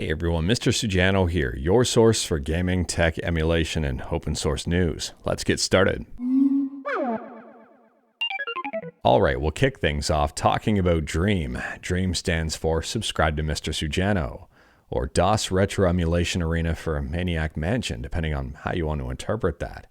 Hey everyone, Mr. Sujano here, your source for gaming, tech, emulation, and open source news. Let's get started. Alright, we'll kick things off talking about DREAMM. DREAMM stands for Subscribe to Mr. Sujano, or DOS Retro Emulation Arena for Maniac Mansion, depending on how you want to interpret that.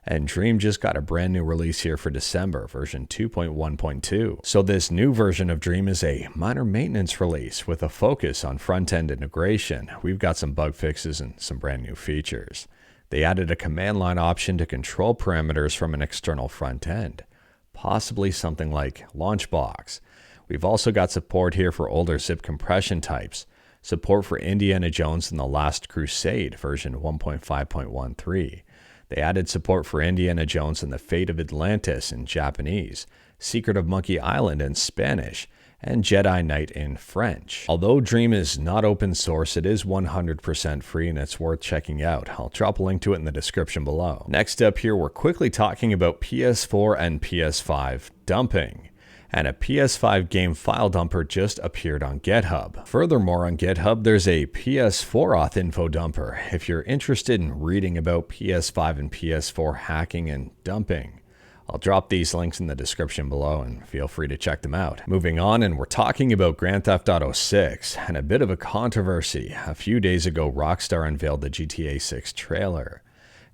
And DREAMM just got a brand new release here for December, version 2.1.2. So this new version of DREAMM is a minor maintenance release with a focus on front-end integration. We've got some bug fixes and some brand new features. They added a command line option to control parameters from an external front end, possibly something like Launchbox. We've also got support here for older zip compression types, support for Indiana Jones and the Last Crusade, version 1.5.13. They added support for Indiana Jones and the Fate of Atlantis in Japanese, Secret of Monkey Island in Spanish, and Jedi Knight in French. Although DREAMM is not open source, it is 100% free and it's worth checking out. I'll drop a link to it in the description below. Next up here, we're quickly talking about PS4 and PS5 dumping. And a PS5 game file dumper just appeared on GitHub. Furthermore, on GitHub, there's a PS4 auth info dumper if you're interested in reading about PS5 and PS4 hacking and dumping. I'll drop these links in the description below and feel free to check them out. Moving on, and we're talking about Grand Theft Auto 6 and a bit of a controversy. A few days ago, Rockstar unveiled the GTA 6 trailer.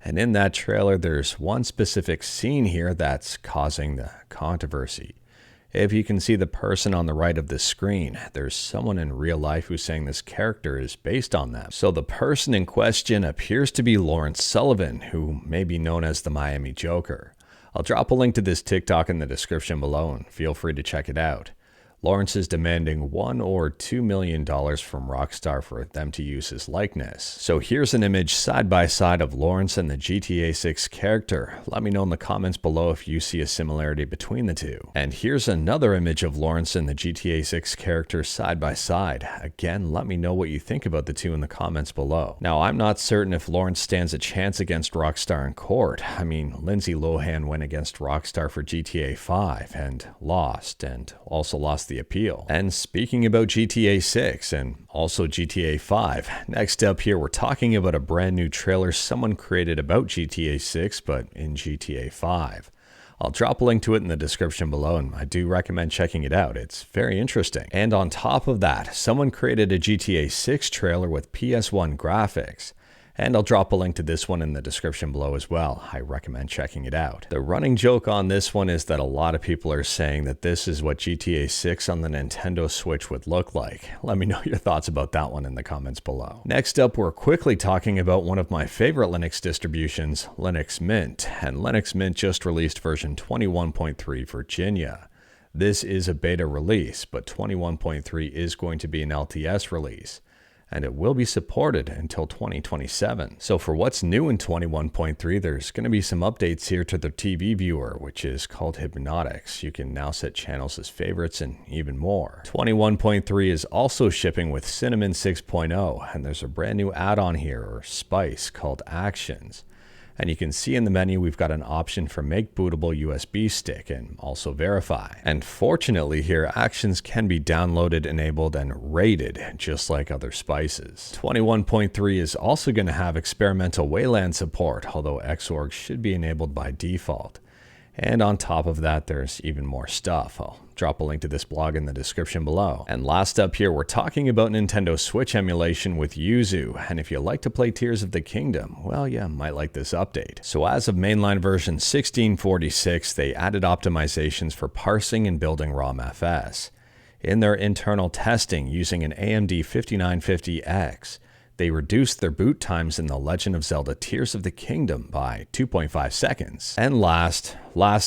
And in that trailer, there's one specific scene here that's causing the controversy. If you can see the person on the right of the screen, there's someone in real life who's saying this character is based on them. So the person in question appears to be Lawrence Sullivan, who may be known as the Miami Joker. I'll drop a link to this TikTok in the description below and feel free to check it out. Lawrence is demanding $1 or $2 million from Rockstar for them to use his likeness. So here's an image side by side of Lawrence and the GTA 6 character. Let me know in the comments below if you see a similarity between the two. And here's another image of Lawrence and the GTA 6 character side by side. Again, let me know what you think about the two in the comments below. Now, I'm not certain if Lawrence stands a chance against Rockstar in court. I mean, Lindsay Lohan went against Rockstar for GTA 5 and also lost the appeal. And speaking about GTA 6 and also GTA 5, next up here we're talking about a brand new trailer someone created about GTA 6 but in GTA 5. I'll drop a link to it in the description below and I do recommend checking it out. It's very interesting. And on top of that, someone created a GTA 6 trailer with PS1 graphics. And I'll drop a link to this one in the description below as well. I recommend checking it out. The running joke on this one is that a lot of people are saying that this is what GTA 6 on the Nintendo Switch would look like. Let me know your thoughts about that one in the comments below. Next up, we're quickly talking about one of my favorite Linux distributions, Linux Mint. And Linux Mint just released version 21.3 Virginia. This is a beta release, but 21.3 is going to be an LTS release, and it will be supported until 2027. So for what's new in 21.3, there's going to be some updates here to the TV viewer, which is called Hypnotics. You can now set channels as favorites and even more. 21.3 is also shipping with Cinnamon 6.0, and there's a brand new add-on here, or spice, called Actions. And you can see in the menu, we've got an option for make bootable USB stick and also verify. And fortunately here, Actions can be downloaded, enabled, and rated just like other spices. 21.3 is also going to have experimental WLAN support, although Xorg should be enabled by default. And on top of that, there's even more stuff. I'll drop a link to this blog in the description below. And last up here, we're talking about Nintendo Switch emulation with Yuzu. And if you like to play Tears of the Kingdom, well, you might like this update. So as of mainline version 1646, they added optimizations for parsing and building ROM-FS. In their internal testing using an AMD 5950X, they reduced their boot times in The Legend of Zelda Tears of the Kingdom by 2.5 seconds. And last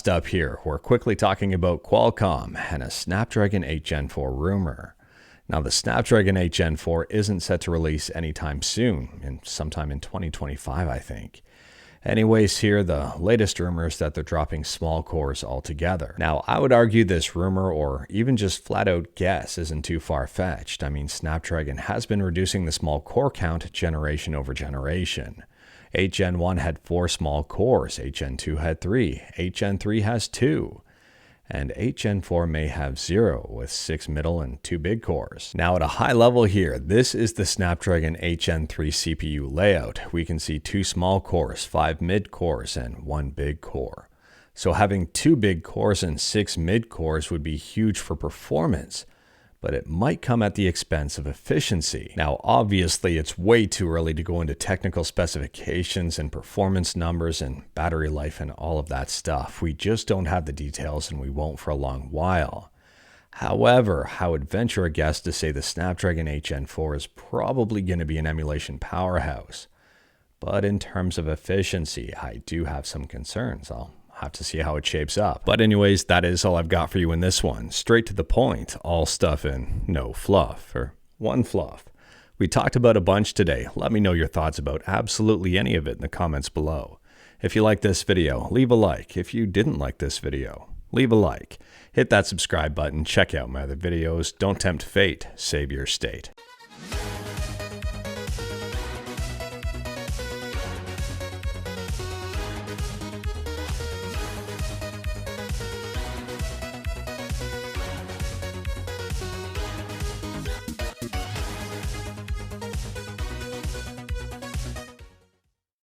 up here, we're quickly talking about Qualcomm and a Snapdragon 8 Gen 4 rumor. Now the Snapdragon 8 Gen 4 isn't set to release anytime soon, sometime in 2025 I think. Anyways, here the latest rumor is that they're dropping small cores altogether. Now, I would argue this rumor, or even just flat out guess, isn't too far-fetched. I mean, Snapdragon has been reducing the small core count generation over generation. 8 Gen 1 had 4 small cores, 8 Gen 2 had 3, 8 Gen 3 has 2. and 8 Gen 4 may have 0 with 6 middle and 2 big cores. Now at a high level here, this is the Snapdragon 8 Gen 3 CPU layout. We can see 2 small cores, 5 mid cores, and 1 big core. So having 2 big cores and 6 mid cores would be huge for performance, but it might come at the expense of efficiency. Now, obviously, it's way too early to go into technical specifications and performance numbers and battery life and all of that stuff. We just don't have the details, and we won't for a long while. However, I would venture a guess to say the Snapdragon 8 Gen 4 is probably going to be an emulation powerhouse. But in terms of efficiency, I do have some concerns. I'll have to see how it shapes up. But anyways, that is all I've got for you in this one. Straight to the point, all stuff and no fluff, or one fluff. We talked about a bunch today. Let me know your thoughts about absolutely any of it in the comments below. If you like this video, leave a like. If you didn't like this video, leave a like. Hit that subscribe button, check out my other videos. Don't tempt fate, save your state.